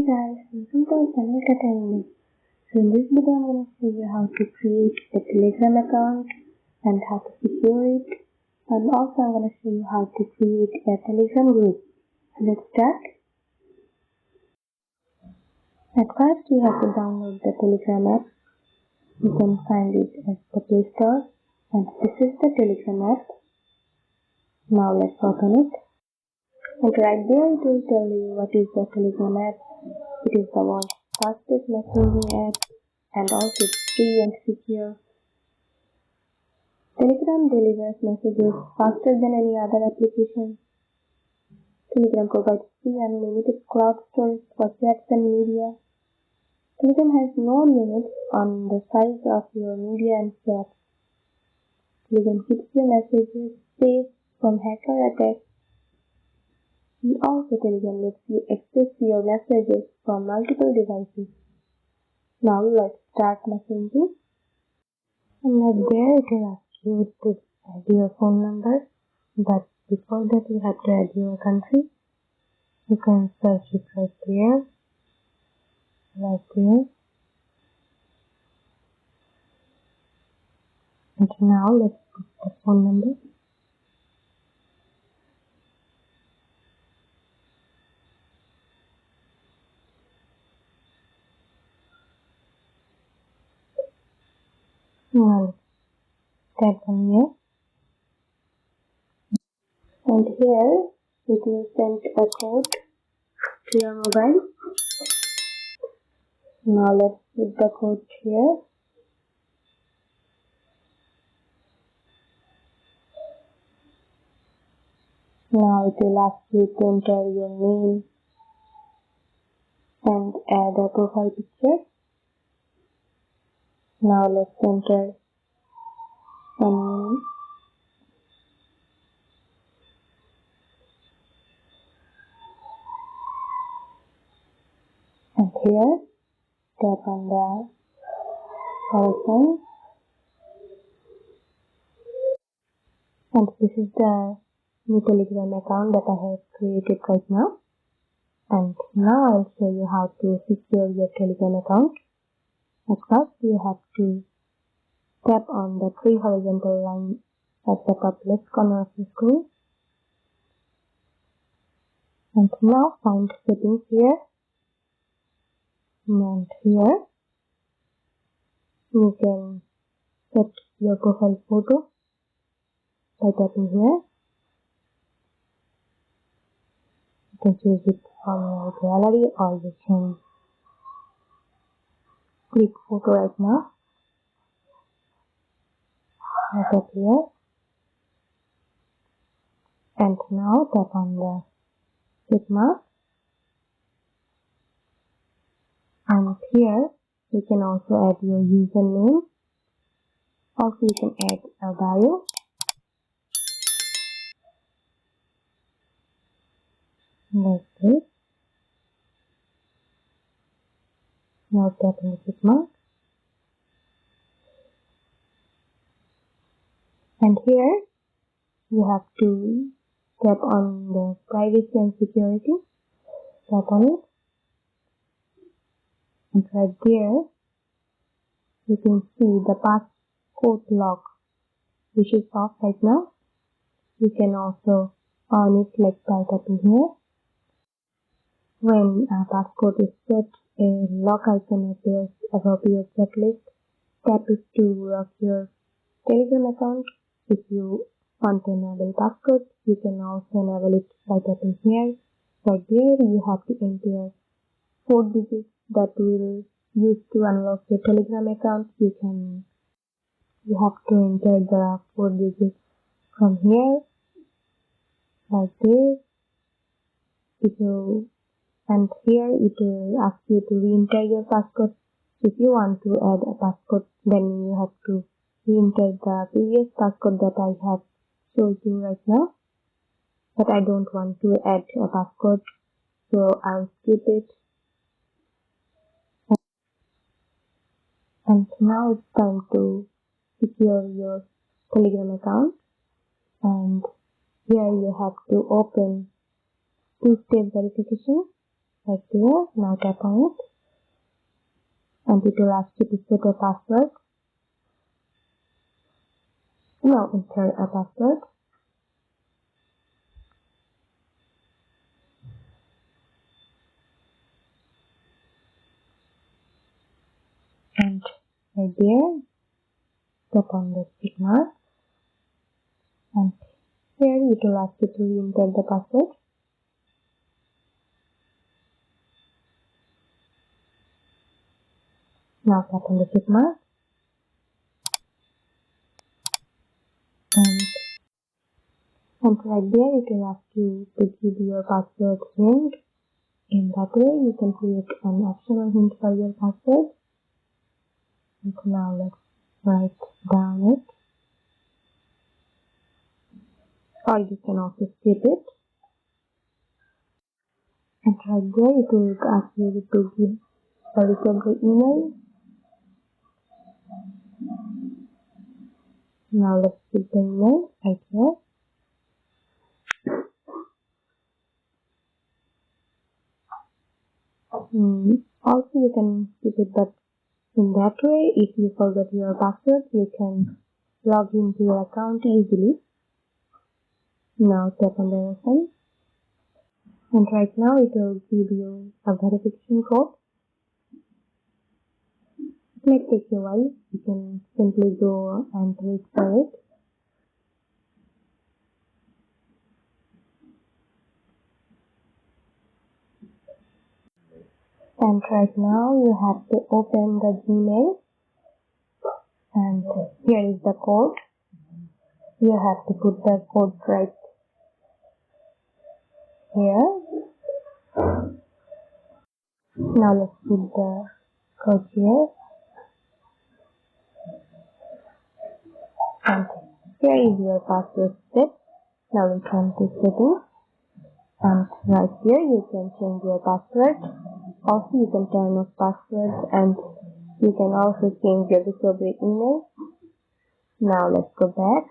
Hey guys, welcome to our channel tutarena. So in this video I'm going to show you how to create a Telegram account and how to secure it, and also I'm going to show you how to create a Telegram group. So let's start. At first you have to download the Telegram app. You can find it at the Play Store, and this is the Telegram app. Now let's open it. And right there it will tell you what is the Telegram app. It is the world's fastest messaging app, and also it's free and secure. Telegram delivers messages faster than any other application. Telegram provides free unlimited cloud storage for chats and media. Telegram has no limit on the size of your media and chats. Telegram keeps your messages safe from hacker attacks. And also Telegram lets you access your messages from multiple devices. Now let's start messaging. And right there it will ask you to add your phone number, but before that you have to add your country. You can search it right here, like here. And now let's put the phone number. Now let's tap on here. And here it will send a code to your mobile. Now let's put the code here. Now it will ask you to enter your name and add a profile picture. Now let's enter a name. And here, tap on the person. And this is the new Telegram account that I have created right now. And now I'll show you how to secure your Telegram account. At first, you have to tap on the three horizontal lines at the top left corner of the screen. And now find settings here. And here, you can set your profile photo by tapping here. You can choose it from your gallery, or you can click photo right now. I tap here. And now tap on the tick mark. And here you can also add your username. Also you can add a bio. Like this. Now tap on the tick mark. And here you have to tap on the privacy and security. Tap on it. And right there you can see the passcode lock, which is off right now. You can also on it like by tapping here. When a passcode is set, a lock icon appears above your checklist. Tap it to lock your Telegram account. If you want to enable passcode, you can also enable it by tapping here. Right there you have to enter 4 digits that will use to unlock your Telegram account. You have to enter the 4 digits from here, like this. And here it will ask you to re-enter your passcode. If you want to add a passcode, then you have to re-enter the previous passcode that I have showed you right now. But I don't want to add a passcode, so I'll skip it. And now it's time to secure your Telegram account. And here you have to open two-step verification. right there. Now tap on it, and it will ask you to set a password. Now enter a password. And right there, tap on the tick mark, and here it will ask you to re-enter the password. Now tap on the tick mark, and right there it will ask you to give your password hint. In that way, you can create an optional hint for your password. And now let's write down it, or you can also skip it. And right there it will ask you to give a recovery email. Now let's give the email right here. Also you can skip it, but in that way, if you forget your password, you can log into your account easily. Now tap on the verify, and right now it will give you a verification code. It might take a while. You can simply go and wait for it. And right now you have to open the Gmail, and here is the code. You have to put the code right here. Now let's put the code here, and here is your password set. Now we come to settings, and right here you can change your password. Also you can turn off passwords, and you can also change your recovery email. Now let's go back,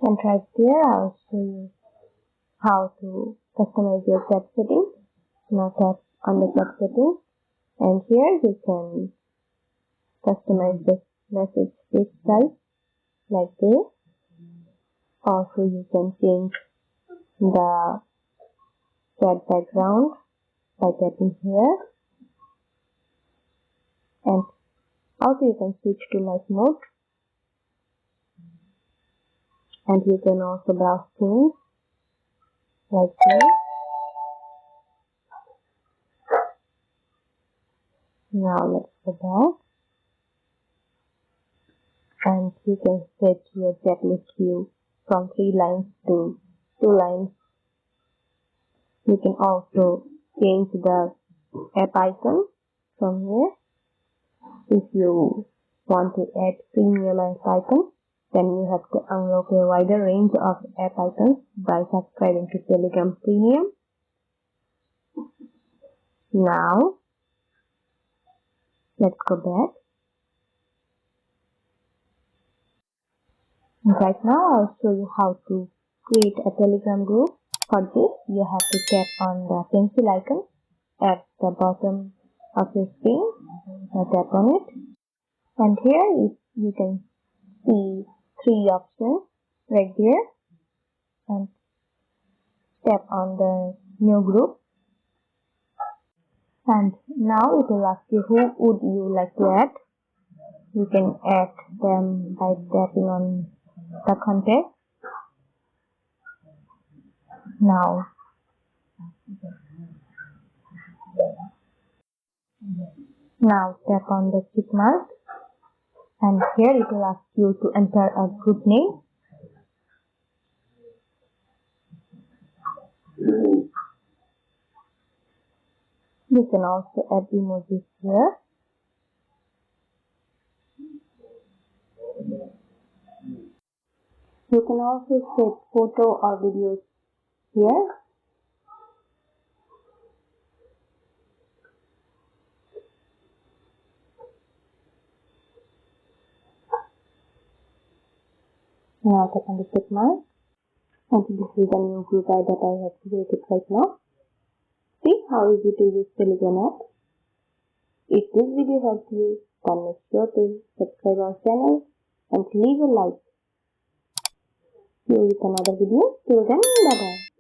and right there I'll show you how to customize your tab settings. Now tap on the tab settings, and here you can customize the message text size like this. Also you can change the tab background by tapping here, and also you can switch to light mode, and you can also browse themes like this. Now let's go back, and you can set your checklist view from 3 lines to 2 lines. You can also change the app icon from here. If you want to add premium app icons, then you have to unlock a wider range of app icons by subscribing to Telegram Premium. Now let's go back. Right now I'll show you how to create a Telegram group. For this, you have to tap on the pencil icon at the bottom of your screen. Now tap on it, and here you can see 3 options right there, and tap on the new group, and now it will ask you who would you like to add. You can add them by tapping on the contact. Now tap on the tick mark, and here it will ask you to enter a group name. You can also add emojis here. You can also set photo or videos here. Now tap on the tick mark, And this is the new group I that I have created right now. See how easy to use Telegram app. If this video helped you, then make sure to subscribe our channel and leave a like. See you with another video. Till then, bye bye.